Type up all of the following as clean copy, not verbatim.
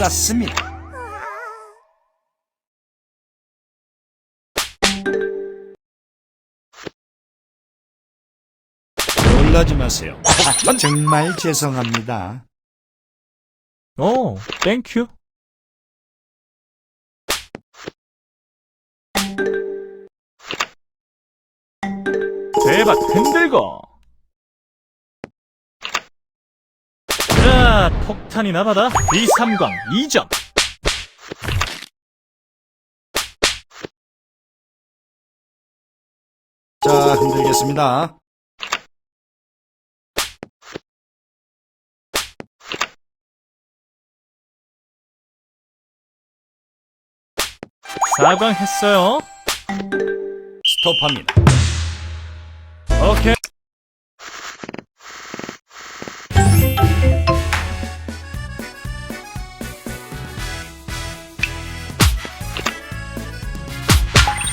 쌌습니다. 놀라지 마세요. 정말 죄송합니다. 오, 땡큐. 대박 흔들고. 자, 폭탄이나 받아. 비삼광 2점. 자, 흔들겠습니다. 사광 했어요. 스톱합니다. 오케이.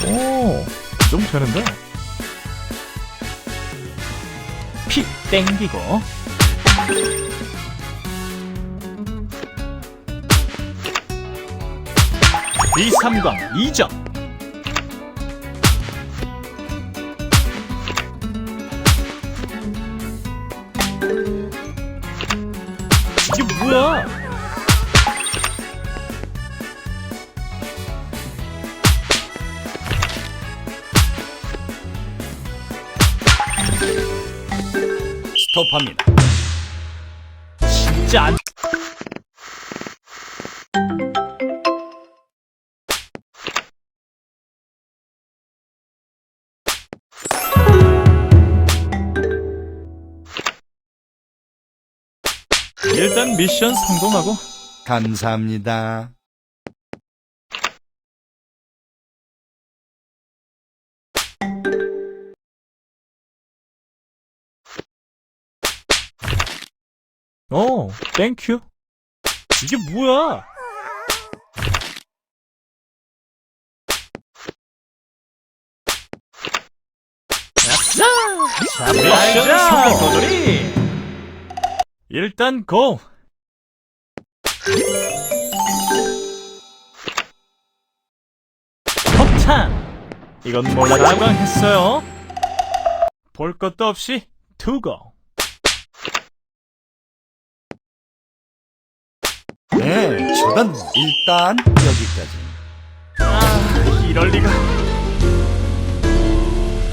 오, 좀 되는데? 피 땡기고. 비삼광 2점. 이게 뭐야? 스톱합니다. 진짜 안. 일단 미션 성공하고. 감사합니다. 오, 땡큐. 이게 뭐야? 아싸! 자, 미션 성공! 도돌이! 일단 고! 폭탄! 이건 몰라. 사광했어요. 볼 것도 없이 두고. 네, 저건 일단 여기까지. 이럴 리가.